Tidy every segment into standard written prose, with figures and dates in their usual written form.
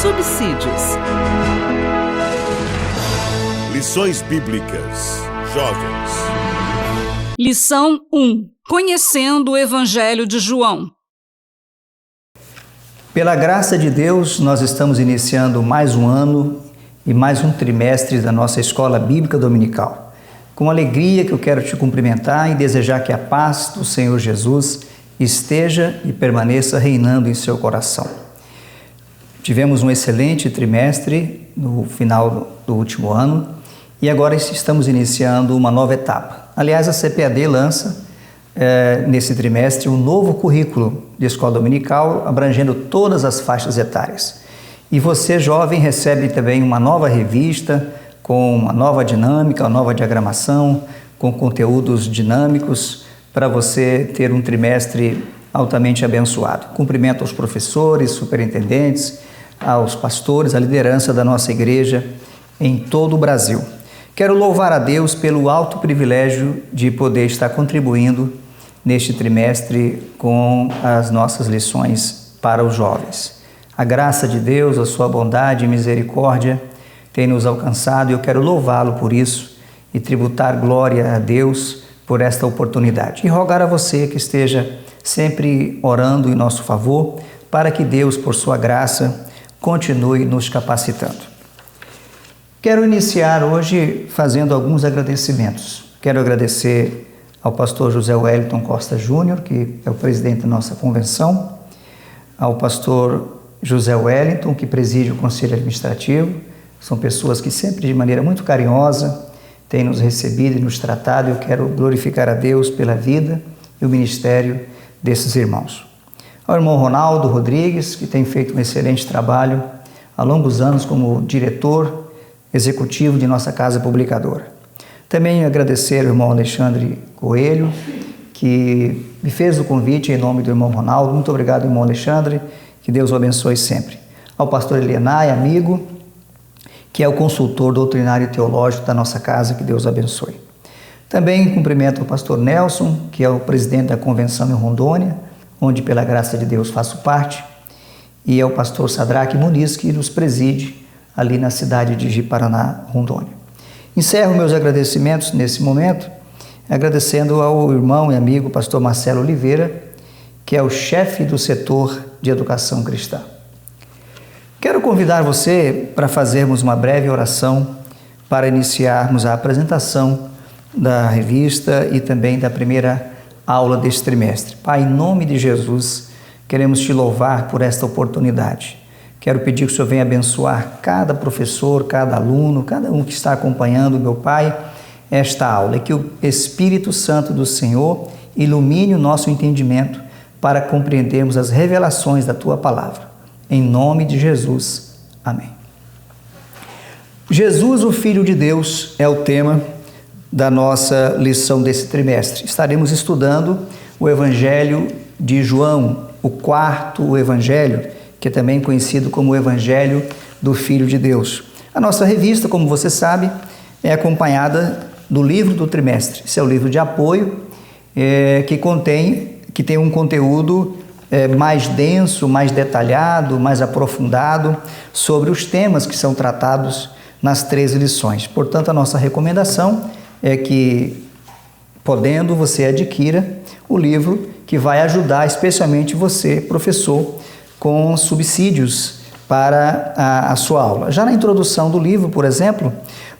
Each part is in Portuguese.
Subsídios. Lições Bíblicas. Jovens. Lição 1. Conhecendo o Evangelho de João. Pela graça de Deus, nós estamos iniciando mais um ano e mais um trimestre da nossa Escola Bíblica Dominical. Com alegria que eu quero te cumprimentar e desejar que a paz do Senhor Jesus esteja e permaneça reinando em seu coração. Tivemos um excelente trimestre no final do último ano e agora estamos iniciando uma nova etapa. Aliás, a CPAD lança nesse trimestre um novo currículo de escola dominical abrangendo todas as faixas etárias. E você, jovem, recebe também uma nova revista com uma nova dinâmica, uma nova diagramação, com conteúdos dinâmicos para você ter um trimestre altamente abençoado. Cumprimento aos professores, superintendentes, aos pastores, à liderança da nossa igreja em todo o Brasil. Quero louvar a Deus pelo alto privilégio de poder estar contribuindo neste trimestre com as nossas lições para os jovens. A graça de Deus, a sua bondade e misericórdia tem nos alcançado e eu quero louvá-lo por isso e tributar glória a Deus por esta oportunidade. E rogar a você que esteja sempre orando em nosso favor para que Deus, por sua graça, continue nos capacitando. Quero iniciar hoje fazendo alguns agradecimentos. Quero agradecer ao pastor José Wellington Costa Júnior, que é o presidente da nossa convenção, ao pastor José Wellington, que preside o Conselho Administrativo. São pessoas que sempre, de maneira muito carinhosa, têm nos recebido e nos tratado. Eu quero glorificar a Deus pela vida e o ministério desses irmãos. Ao irmão Ronaldo Rodrigues, que tem feito um excelente trabalho há longos anos como diretor executivo de nossa casa publicadora. Também agradecer ao irmão Alexandre Coelho, que me fez o convite em nome do irmão Ronaldo. Muito obrigado, irmão Alexandre, que Deus o abençoe sempre. Ao pastor Elienay, amigo, que é o consultor doutrinário e teológico da nossa casa, que Deus o abençoe. Também cumprimento o pastor Nelson, que é o presidente da convenção em Rondônia, onde pela graça de Deus faço parte, e ao pastor Sadraque Muniz, que nos preside ali na cidade de Ji-Paraná, Rondônia. Encerro meus agradecimentos nesse momento, agradecendo ao irmão e amigo pastor Marcelo Oliveira, que é o chefe do setor de educação cristã. Quero convidar você para fazermos uma breve oração para iniciarmos a apresentação da revista e também da primeira aula deste trimestre. Pai, em nome de Jesus, queremos te louvar por esta oportunidade. Quero pedir que o Senhor venha abençoar cada professor, cada aluno, cada um que está acompanhando, meu Pai, esta aula. E que o Espírito Santo do Senhor ilumine o nosso entendimento para compreendermos as revelações da Tua Palavra. Em nome de Jesus. Amém. Jesus, o Filho de Deus, é o tema da nossa lição desse trimestre. Estaremos estudando o Evangelho de João, o quarto Evangelho, que é também conhecido como o Evangelho do Filho de Deus. A nossa revista, como você sabe, é acompanhada do livro do trimestre. Esse é o livro de apoio que tem um conteúdo mais denso, mais detalhado, mais aprofundado sobre os temas que são tratados nas 13 lições. Portanto, a nossa recomendação é que, podendo, você adquira o livro que vai ajudar especialmente você, professor, com subsídios para a sua aula. Já na introdução do livro, por exemplo,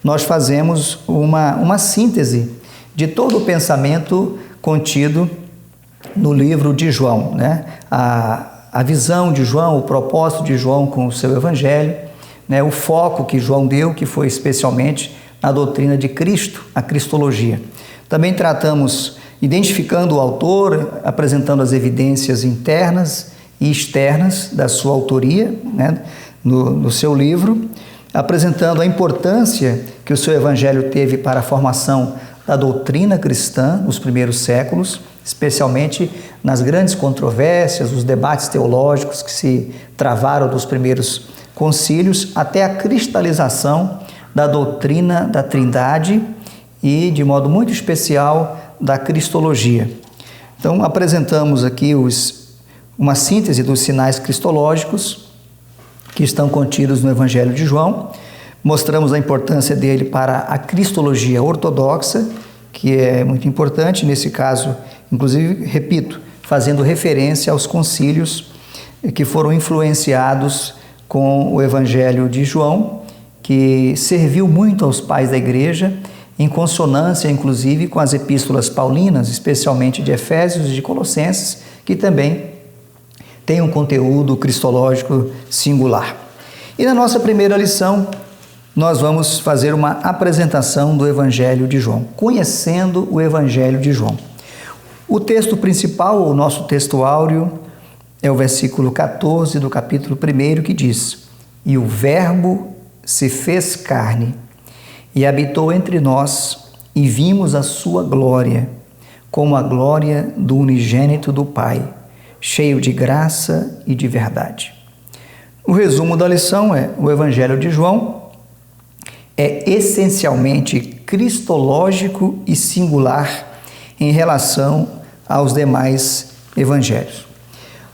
nós fazemos uma síntese de todo o pensamento contido no livro de João, né? A visão de João, o propósito de João com o seu evangelho, né? O foco que João deu, que foi especialmente na doutrina de Cristo, a cristologia. Também tratamos, identificando o autor, apresentando as evidências internas e externas da sua autoria, né, no seu livro, apresentando a importância que o seu evangelho teve para a formação da doutrina cristã nos primeiros séculos, especialmente nas grandes controvérsias, os debates teológicos que se travaram dos primeiros concílios, até a cristalização da doutrina da Trindade e, de modo muito especial, da cristologia. Então, apresentamos aqui uma síntese dos sinais cristológicos que estão contidos no Evangelho de João. Mostramos a importância dele para a cristologia ortodoxa, que é muito importante nesse caso, inclusive, repito, fazendo referência aos concílios que foram influenciados com o Evangelho de João, que serviu muito aos pais da igreja, em consonância, inclusive, com as epístolas paulinas, especialmente de Efésios e de Colossenses, que também tem um conteúdo cristológico singular. E na nossa primeira lição, nós vamos fazer uma apresentação do Evangelho de João, conhecendo o Evangelho de João. O texto principal, o nosso texto áureo, é o versículo 14 do capítulo 1, que diz: "E o Verbo se fez carne, e habitou entre nós, e vimos a sua glória, como a glória do unigênito do Pai, cheio de graça e de verdade." O resumo da lição é: o Evangelho de João é essencialmente cristológico e singular em relação aos demais evangelhos.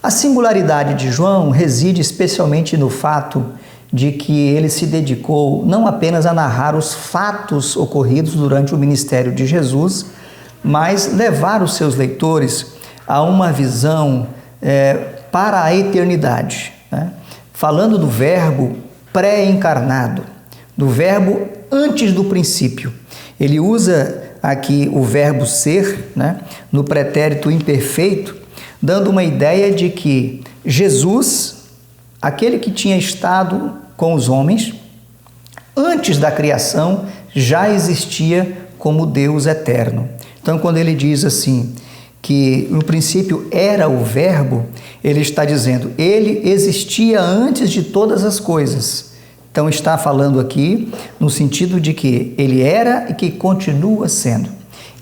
A singularidade de João reside especialmente no fato de que ele se dedicou não apenas a narrar os fatos ocorridos durante o ministério de Jesus, mas levar os seus leitores a uma visão para a eternidade, né? Falando do Verbo pré-encarnado, do Verbo antes do princípio. Ele usa aqui o verbo ser, né, no pretérito imperfeito, dando uma ideia de que Jesus, aquele que tinha estado com os homens, antes da criação, já existia como Deus eterno. Então, quando ele diz assim, que no princípio era o Verbo, ele está dizendo, ele existia antes de todas as coisas. Então está falando aqui no sentido de que ele era e que continua sendo.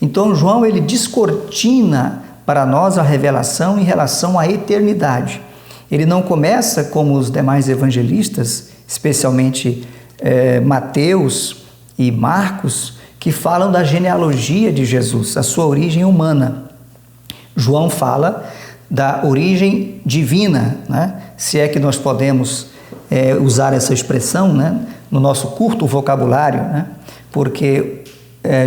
Então João ele descortina para nós a revelação em relação à eternidade. Ele não começa como os demais evangelistas, especialmente Mateus e Marcos, que falam da genealogia de Jesus, a sua origem humana. João fala da origem divina, né? Se é que nós podemos usar essa expressão, né? No nosso curto vocabulário, né? Porque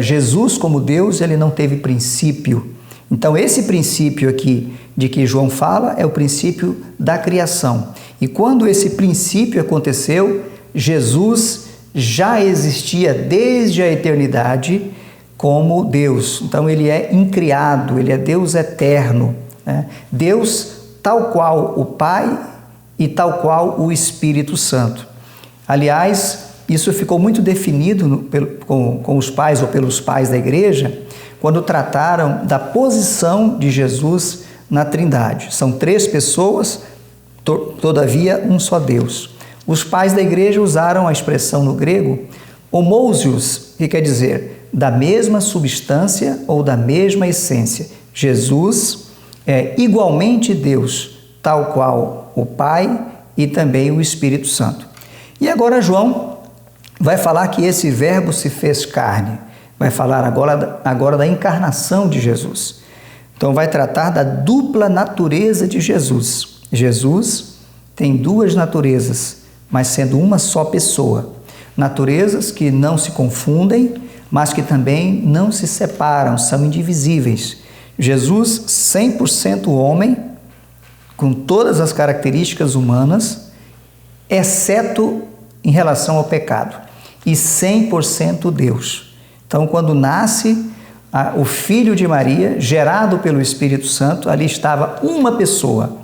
Jesus como Deus, ele não teve princípio. Então esse princípio aqui de que João fala é o princípio da criação. E quando esse princípio aconteceu, Jesus já existia desde a eternidade como Deus. Então ele é incriado, ele é Deus eterno, né? Deus tal qual o Pai e tal qual o Espírito Santo. Aliás, isso ficou muito definido com os pais ou pelos pais da igreja, quando trataram da posição de Jesus na Trindade. São 3 pessoas, todavia um só Deus. Os pais da igreja usaram a expressão no grego homousios, que quer dizer da mesma substância ou da mesma essência. Jesus é igualmente Deus, tal qual o Pai e também o Espírito Santo. E agora João vai falar que esse verbo se fez carne. Vai falar agora da encarnação de Jesus. Então vai tratar da dupla natureza de Jesus. Jesus tem 2 naturezas, mas sendo uma só pessoa. Naturezas que não se confundem, mas que também não se separam, são indivisíveis. Jesus, 100% homem, com todas as características humanas, exceto em relação ao pecado, e 100% Deus. Então, quando nasce o Filho de Maria, gerado pelo Espírito Santo, ali estava uma pessoa,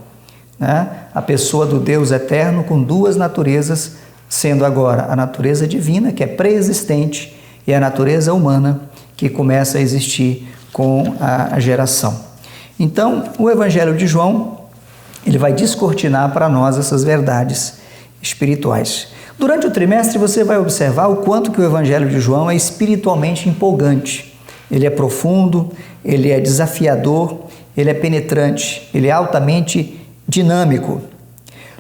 né? A pessoa do Deus eterno com 2 naturezas, sendo agora a natureza divina, que é pré-existente, e a natureza humana, que começa a existir com a geração. Então, o Evangelho de João, ele vai descortinar para nós essas verdades espirituais. Durante o trimestre, você vai observar o quanto que o Evangelho de João é espiritualmente empolgante. Ele é profundo, ele é desafiador, ele é penetrante, ele é altamente dinâmico.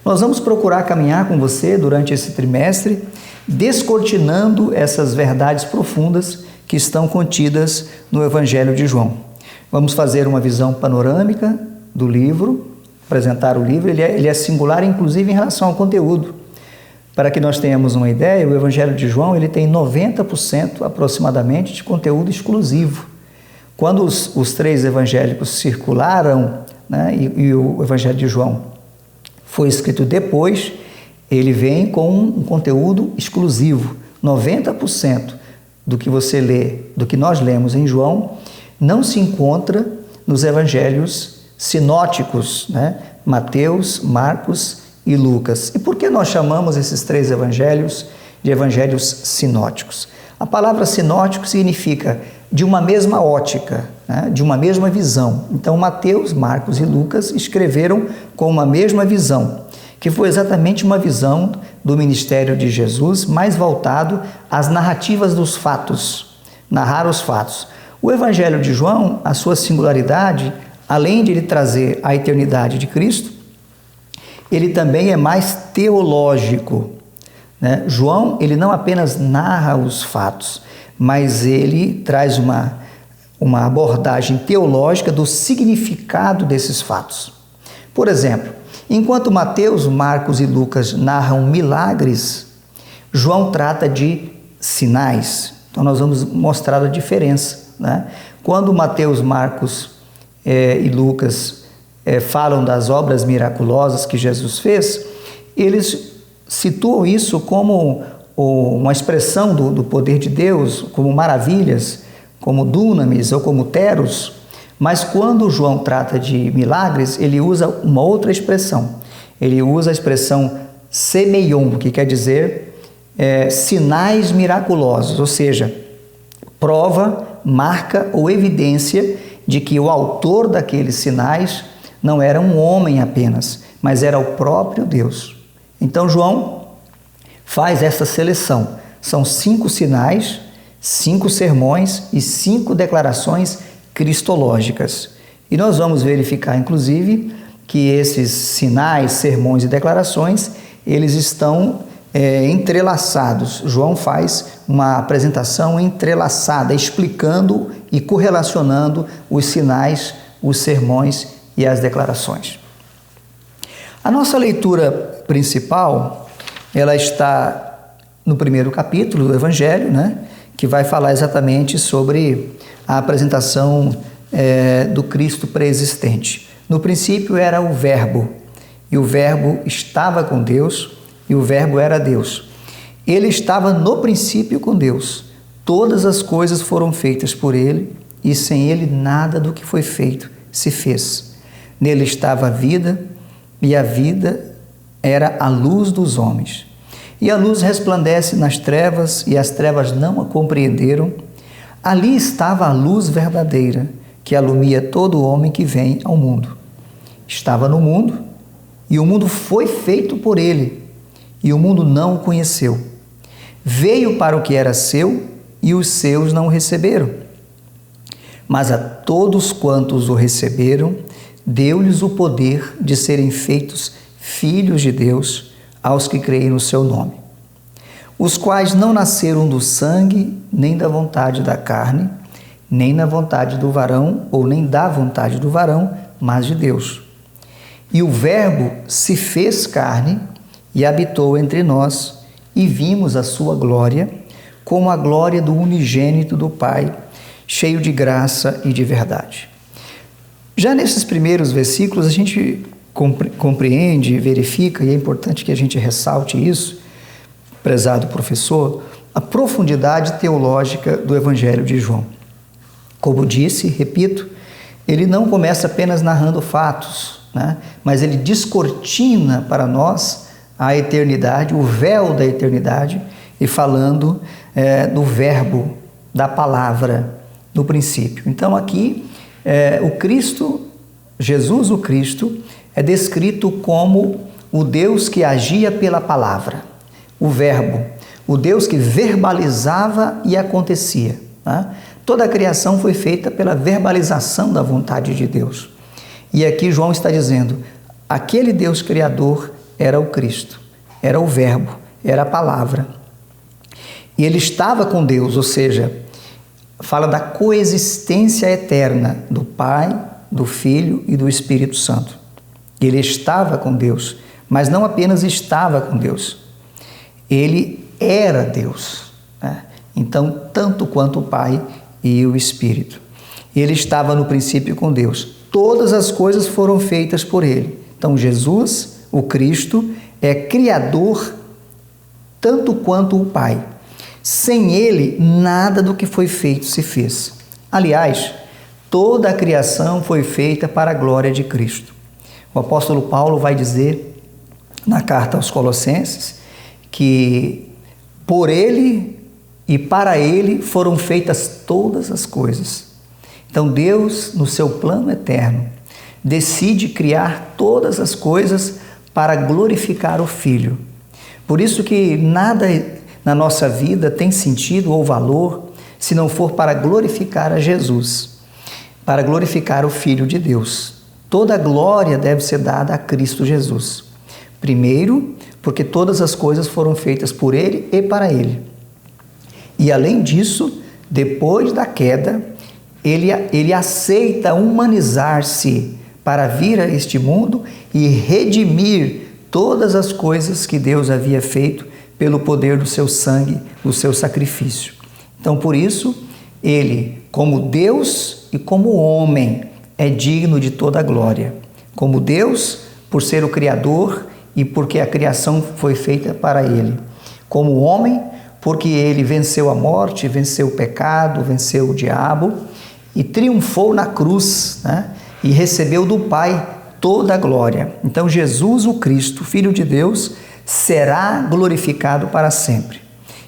Nós vamos procurar caminhar com você durante esse trimestre, descortinando essas verdades profundas que estão contidas no Evangelho de João. Vamos fazer uma visão panorâmica do livro, apresentar o livro. Ele é singular, inclusive, em relação ao conteúdo. Para que nós tenhamos uma ideia, o Evangelho de João ele tem 90% aproximadamente de conteúdo exclusivo. Quando os três evangélicos circularam, né, e o Evangelho de João foi escrito depois, ele vem com um conteúdo exclusivo. 90% do que você lê, do que nós lemos em João, não se encontra nos evangelhos sinóticos, né? Mateus, Marcos e Lucas. E por que nós chamamos esses três evangelhos de evangelhos sinóticos? A palavra sinótico significa de uma mesma ótica, né? De uma mesma visão. Então, Mateus, Marcos e Lucas escreveram com uma mesma visão, que foi exatamente uma visão do ministério de Jesus, mais voltado às narrativas dos fatos, narrar os fatos. O Evangelho de João, a sua singularidade, além de ele trazer a eternidade de Cristo, ele também é mais teológico, né? João, ele não apenas narra os fatos, mas ele traz uma abordagem teológica do significado desses fatos. Por exemplo, enquanto Mateus, Marcos e Lucas narram milagres, João trata de sinais. Então nós vamos mostrar a diferença, né? Quando Mateus, Marcos e Lucas falam das obras miraculosas que Jesus fez, eles situam isso como uma expressão do poder de Deus, como maravilhas, como dunamis ou como teros. Mas quando João trata de milagres, ele usa uma outra expressão. Ele usa a expressão semeion, que quer dizer sinais miraculosos, ou seja, prova, marca ou evidência de que o autor daqueles sinais não era um homem apenas, mas era o próprio Deus. Então João faz essa seleção. São 5 sinais, 5 sermões e 5 declarações cristológicas. E nós vamos verificar, inclusive, que esses sinais, sermões e declarações, eles estão entrelaçados. João faz uma apresentação entrelaçada, explicando e correlacionando os sinais, os sermões e as declarações. A nossa leitura principal, ela está no primeiro capítulo do Evangelho, né, que vai falar exatamente sobre a apresentação do Cristo pré-existente. No princípio era o Verbo, e o Verbo estava com Deus, e o Verbo era Deus. Ele estava no princípio com Deus. Todas as coisas foram feitas por ele, e sem ele nada do que foi feito se fez. Nele estava a vida, e a vida era a luz dos homens. E a luz resplandece nas trevas, e as trevas não a compreenderam. Ali estava a luz verdadeira, que alumia todo homem que vem ao mundo. Estava no mundo, e o mundo foi feito por ele, e o mundo não o conheceu. Veio para o que era seu, e os seus não o receberam. Mas a todos quantos o receberam, deu-lhes o poder de serem feitos filhos de Deus, aos que creem no seu nome, os quais não nasceram do sangue, nem da vontade da carne, nem na vontade do varão, ou nem da vontade do varão, mas de Deus. E o Verbo se fez carne e habitou entre nós, e vimos a sua glória, como a glória do unigênito do Pai, cheio de graça e de verdade. Já nesses primeiros versículos, a gente compreende, verifica, e é importante que a gente ressalte isso, prezado professor, a profundidade teológica do Evangelho de João. Como disse, repito, ele não começa apenas narrando fatos, né? Mas ele descortina para nós a eternidade, o véu da eternidade, e falando do verbo, da palavra, no princípio. Então aqui, o Cristo, Jesus o Cristo, é descrito como o Deus que agia pela palavra, o verbo, o Deus que verbalizava e acontecia, né? Toda a criação foi feita pela verbalização da vontade de Deus. E aqui João está dizendo, aquele Deus criador era o Cristo, era o verbo, era a palavra. E ele estava com Deus, ou seja, fala da coexistência eterna do Pai, do Filho e do Espírito Santo. Ele estava com Deus, mas não apenas estava com Deus. ele era Deus, né? Então, tanto quanto o Pai e o Espírito. Ele estava no princípio com Deus. Todas as coisas foram feitas por ele. Então, Jesus, o Cristo, é criador tanto quanto o Pai. Sem ele, nada do que foi feito se fez. Aliás, toda a criação foi feita para a glória de Cristo. O apóstolo Paulo vai dizer na carta aos Colossenses que por ele e para ele foram feitas todas as coisas. Então Deus, no seu plano eterno, decide criar todas as coisas para glorificar o Filho. Por isso que nada na nossa vida tem sentido ou valor se não for para glorificar a Jesus, para glorificar o Filho de Deus. Toda a glória deve ser dada a Cristo Jesus. Primeiro, porque todas as coisas foram feitas por Ele e para Ele. E além disso, depois da queda, Ele aceita humanizar-se para vir a este mundo e redimir todas as coisas que Deus havia feito pelo poder do seu sangue, do seu sacrifício. Então, por isso, Ele, como Deus e como homem, é digno de toda a glória. Como Deus, por ser o Criador e porque a criação foi feita para Ele. Como homem, porque Ele venceu a morte, venceu o pecado, venceu o diabo e triunfou na cruz, né? E recebeu do Pai toda a glória. Então, Jesus, o Cristo, Filho de Deus, será glorificado para sempre.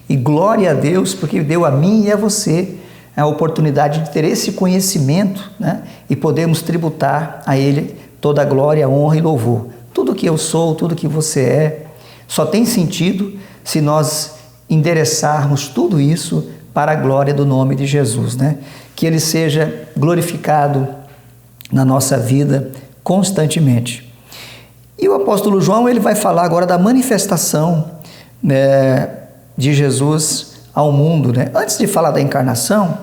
E glória a Deus, porque deu a mim e a você a oportunidade de ter esse conhecimento, né? E podemos tributar a Ele toda a glória, honra e louvor. Tudo que eu sou, tudo que você é, só tem sentido se nós endereçarmos tudo isso para a glória do nome de Jesus, né? Que Ele seja glorificado na nossa vida constantemente. E o apóstolo João, ele vai falar agora da manifestação, né, de Jesus ao mundo, né? Antes de falar da encarnação,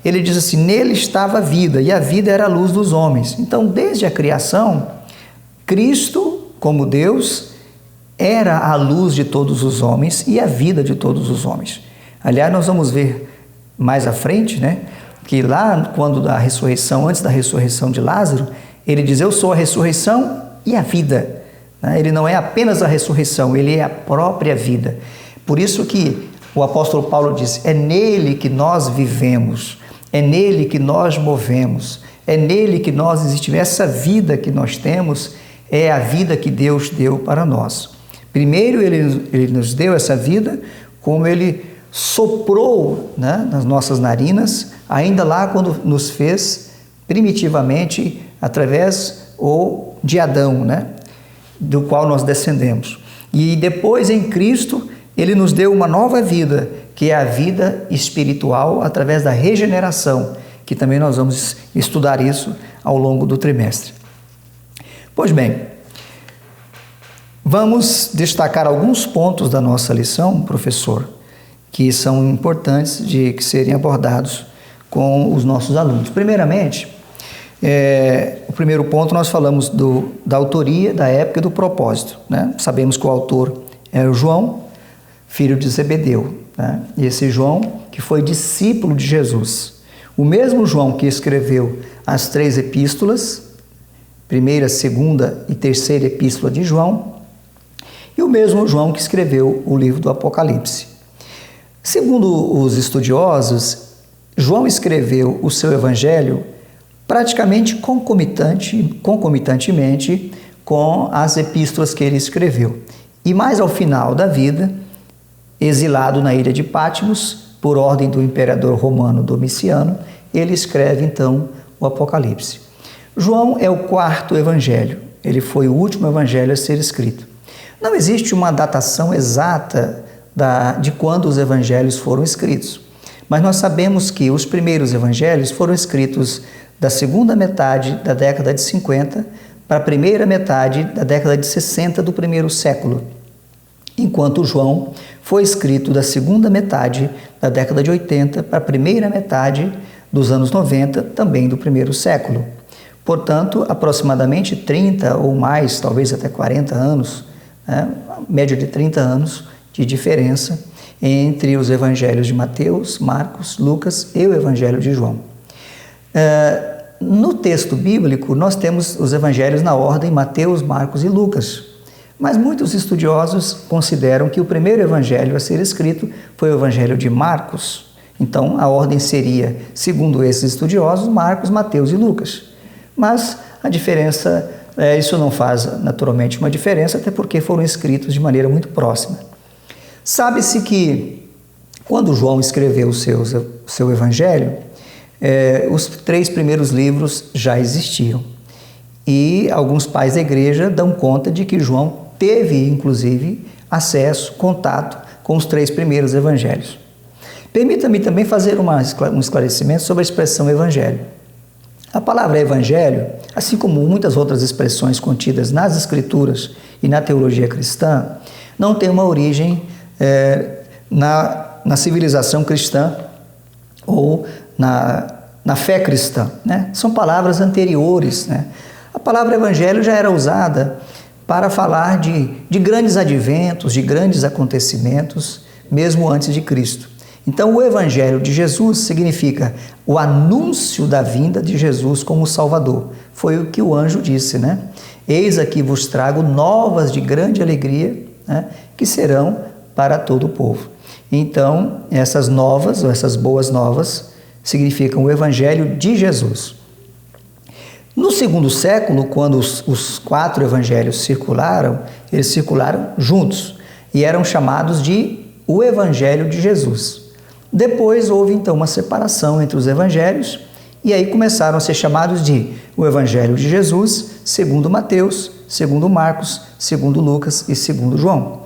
ele diz assim: nele estava a vida, e a vida era a luz dos homens. Então, desde a criação, Cristo, como Deus, era a luz de todos os homens e a vida de todos os homens. Aliás, nós vamos ver mais à frente, né, que lá, quando da ressurreição, antes da ressurreição de Lázaro, ele diz: eu sou a ressurreição e a vida. Ele não é apenas a ressurreição, ele é a própria vida. Por isso que o apóstolo Paulo diz: é nele que nós vivemos, é nele que nós movemos, é nele que nós existimos. Essa vida que nós temos é a vida que Deus deu para nós. Primeiro, ele nos deu essa vida, como ele soprou, né, nas nossas narinas, ainda lá quando nos fez primitivamente através de Adão, né, do qual nós descendemos. E depois, em Cristo, ele nos deu uma nova vida, que é a vida espiritual através da regeneração, que também nós vamos estudar isso ao longo do trimestre. Pois bem, vamos destacar alguns pontos da nossa lição, professor, que são importantes de serem abordados com os nossos alunos. Primeiramente, o primeiro ponto, nós falamos da autoria, da época e do propósito, né? Sabemos que o autor é o João, filho de Zebedeu, né? E esse João que foi discípulo de Jesus. O mesmo João que escreveu as 3 epístolas, primeira, segunda e terceira epístola de João, e o mesmo João que escreveu o livro do Apocalipse. Segundo os estudiosos, João escreveu o seu evangelho praticamente concomitantemente com as epístolas que ele escreveu. E mais ao final da vida, exilado na ilha de Patmos, por ordem do imperador romano Domiciano, ele escreve então o Apocalipse. João é o 4º evangelho, ele foi o último evangelho a ser escrito. Não existe uma datação exata de quando os evangelhos foram escritos, mas nós sabemos que os primeiros evangelhos foram escritos da segunda metade da década de 50 para a primeira metade da década de 60 do primeiro século, enquanto João foi escrito da segunda metade da década de 80 para a primeira metade dos anos 90, também do primeiro século. Portanto, aproximadamente 30 ou mais, talvez até 40 anos, né, média de 30 anos, de diferença entre os evangelhos de Mateus, Marcos, Lucas e o evangelho de João. No texto bíblico, nós temos os evangelhos na ordem Mateus, Marcos e Lucas, mas muitos estudiosos consideram que o primeiro evangelho a ser escrito foi o evangelho de Marcos. Então, a ordem seria, segundo esses estudiosos, Marcos, Mateus e Lucas. Mas a diferença, isso não faz naturalmente uma diferença, até porque foram escritos de maneira muito próxima. Sabe-se que, quando João escreveu o seu evangelho, os 3 primeiros livros já existiam. E alguns pais da igreja dão conta de que João teve, inclusive, acesso, contato com os 3 primeiros evangelhos. Permita-me também fazer um esclarecimento sobre a expressão evangelho. A palavra evangelho, assim como muitas outras expressões contidas nas escrituras e na teologia cristã, não tem uma origem na civilização cristã ou na fé cristã, né? São palavras anteriores, né? A palavra evangelho já era usada para falar de grandes adventos, de grandes acontecimentos, mesmo antes de Cristo. Então, o evangelho de Jesus significa o anúncio da vinda de Jesus como Salvador. Foi o que o anjo disse, né? Eis aqui vos trago novas de grande alegria, né, que serão para todo o povo. Então, essas novas, ou essas boas novas, significam o evangelho de Jesus. No segundo século, quando os 4 evangelhos circularam, eles circularam juntos e eram chamados de o evangelho de Jesus. Depois houve então uma separação entre os evangelhos e aí começaram a ser chamados de o evangelho de Jesus, segundo Mateus, segundo Marcos, segundo Lucas e segundo João.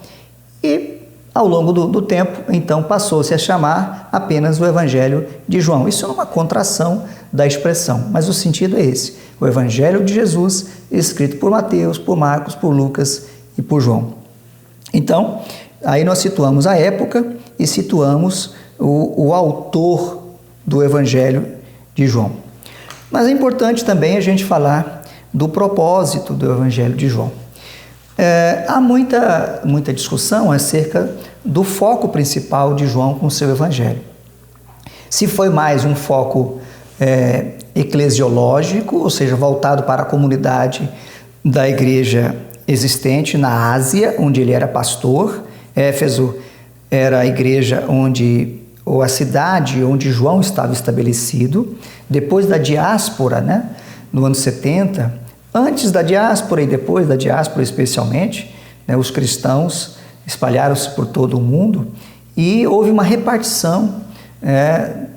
E ao longo do tempo, então, passou-se a chamar apenas o evangelho de João. Isso é uma contração da expressão, mas o sentido é esse: o evangelho de Jesus, escrito por Mateus, por Marcos, por Lucas e por João. Então, aí nós situamos a época e situamos o autor do evangelho de João. Mas é importante também a gente falar do propósito do evangelho de João. Há muita discussão acerca do foco principal de João com o seu evangelho. Se foi mais um foco eclesiológico, ou seja, voltado para a comunidade da igreja existente na Ásia, onde ele era pastor. Éfeso era a igreja ou a cidade onde João estava estabelecido. Depois da diáspora, né, no ano 70, antes da diáspora e depois da diáspora especialmente, né, os cristãos espalharam-se por todo o mundo e houve uma repartição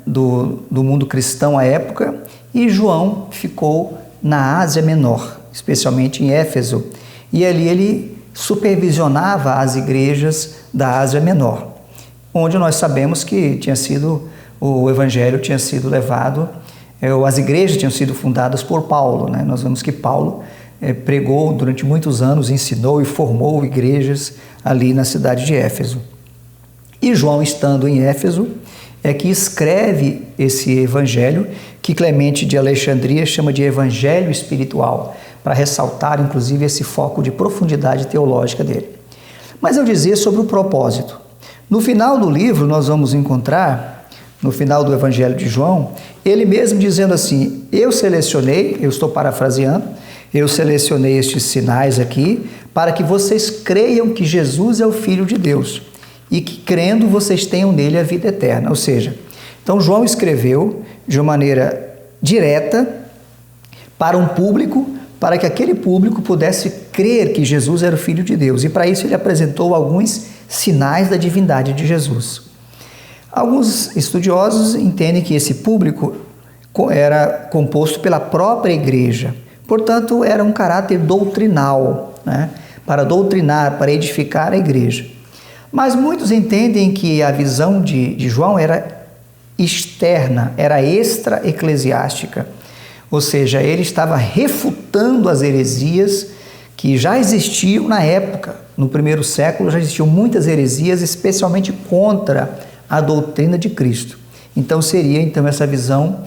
do mundo cristão à época, e João ficou na Ásia Menor, especialmente em Éfeso, e ali ele supervisionava as igrejas da Ásia Menor, onde nós sabemos que o evangelho tinha sido levado, as igrejas tinham sido fundadas por Paulo, né? Nós vemos que Paulo pregou durante muitos anos, ensinou e formou igrejas ali na cidade de Éfeso. E João, estando em Éfeso, é que escreve esse evangelho, que Clemente de Alexandria chama de evangelho espiritual, para ressaltar, inclusive, esse foco de profundidade teológica dele. Mas eu dizia sobre o propósito. No final do livro, nós vamos encontrar, no final do evangelho de João, ele mesmo dizendo assim: eu estou parafraseando, eu selecionei estes sinais aqui para que vocês creiam que Jesus é o Filho de Deus e que, crendo, vocês tenham nele a vida eterna. Ou seja, então João escreveu de uma maneira direta para um público, para que aquele público pudesse crer que Jesus era o Filho de Deus. E para isso ele apresentou alguns sinais da divindade de Jesus. Alguns estudiosos entendem que esse público era composto pela própria igreja. Portanto, era um caráter doutrinal, né? Para doutrinar, para edificar a igreja. Mas muitos entendem que a visão de João era externa, era extra-eclesiástica. Ou seja, ele estava refutando as heresias que já existiam na época. No primeiro século já existiam muitas heresias, especialmente contra a doutrina de Cristo. Então seria essa visão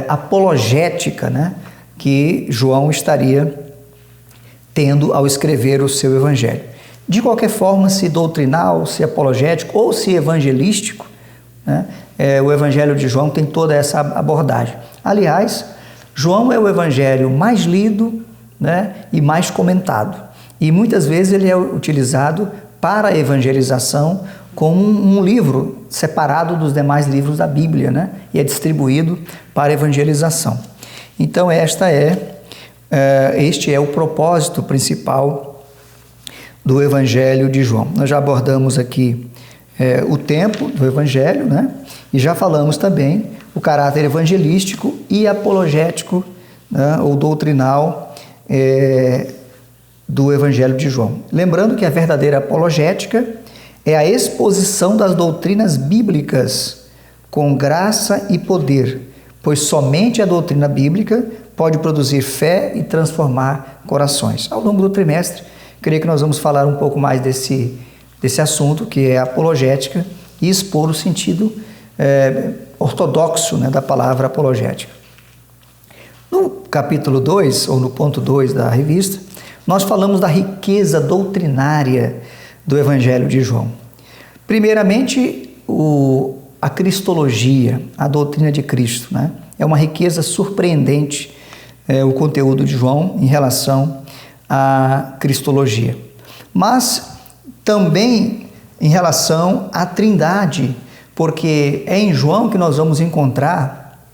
apologética, né, que João estaria tendo ao escrever o seu evangelho. de qualquer forma, se doutrinal, se apologético ou se evangelístico, né? O Evangelho de João tem toda essa abordagem. Aliás, João é o evangelho mais lido, né, e mais comentado. E muitas vezes ele é utilizado para a evangelização como um livro separado dos demais livros da Bíblia, né, e é distribuído para evangelização. Então este é o propósito principal do Evangelho de João. Nós já abordamos aqui o tempo do Evangelho, né, e já falamos também o caráter evangelístico e apologético, né, ou doutrinal do Evangelho de João. Lembrando que a verdadeira apologética é a exposição das doutrinas bíblicas com graça e poder, pois somente a doutrina bíblica pode produzir fé e transformar corações. Ao longo do trimestre, creio que nós vamos falar um pouco mais desse assunto, que é a apologética, e expor o sentido ortodoxo, né, da palavra apologética. No capítulo 2, ou no ponto 2 da revista, nós falamos da riqueza doutrinária do Evangelho de João. Primeiramente, a cristologia, a doutrina de Cristo, né? É uma riqueza surpreendente o conteúdo de João em relação à cristologia. Mas também em relação à Trindade, porque é em João que nós vamos encontrar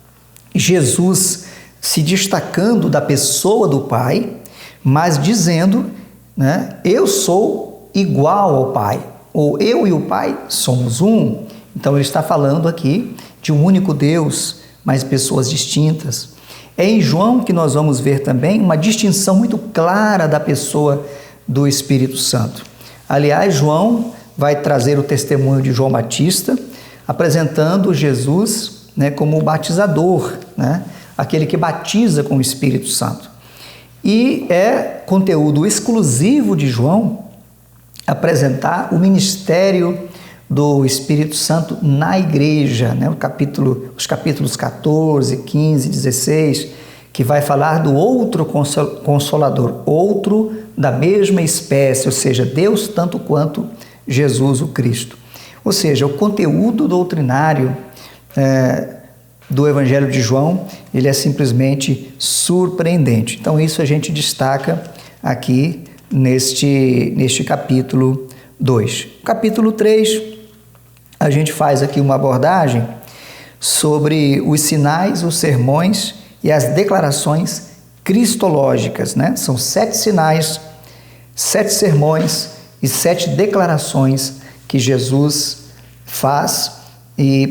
Jesus se destacando da pessoa do Pai, mas dizendo, né, eu sou igual ao Pai, ou eu e o Pai somos um. Então ele está falando aqui de um único Deus, mas pessoas distintas. É em João que nós vamos ver também uma distinção muito clara da pessoa do Espírito Santo. Aliás, João vai trazer o testemunho de João Batista, apresentando Jesus, né, como o batizador, né, aquele que batiza com o Espírito Santo. E é conteúdo exclusivo de João apresentar o ministério do Espírito Santo na igreja, né, os capítulos 14, 15, 16, que vai falar do outro consolador, outro da mesma espécie, ou seja, Deus tanto quanto Jesus o Cristo. Ou seja, o conteúdo doutrinário do Evangelho de João, ele é simplesmente surpreendente. Então isso a gente destaca aqui neste capítulo 2. Capítulo 3, a gente faz aqui uma abordagem sobre os sinais, os sermões e as declarações cristológicas, né? São 7 sinais, 7 sermões e 7 declarações que Jesus faz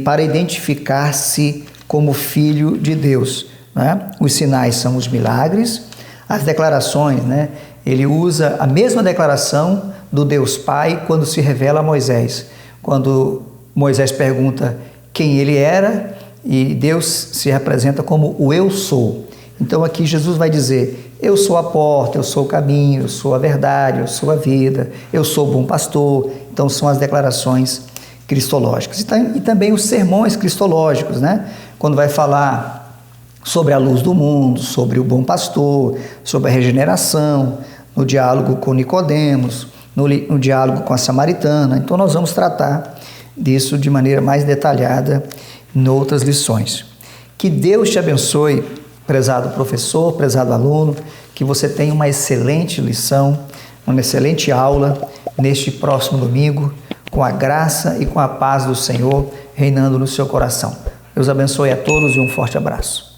para identificar-se como Filho de Deus, né? Os sinais são os milagres, as declarações, né? Ele usa a mesma declaração do Deus Pai quando se revela a Moisés. Quando Moisés pergunta quem ele era, e Deus se representa como o eu sou. Então aqui Jesus vai dizer, eu sou a porta, eu sou o caminho, eu sou a verdade, eu sou a vida, eu sou o bom pastor. Então são as declarações cristológicas. E também os sermões cristológicos, né? Quando vai falar sobre a luz do mundo, sobre o bom pastor, sobre a regeneração, no diálogo com Nicodemos, no diálogo com a samaritana. Então nós vamos tratar disso de maneira mais detalhada em outras lições. Que Deus te abençoe, prezado professor, prezado aluno, que você tenha uma excelente lição, uma excelente aula neste próximo domingo, com a graça e com a paz do Senhor reinando no seu coração. Deus abençoe a todos e um forte abraço.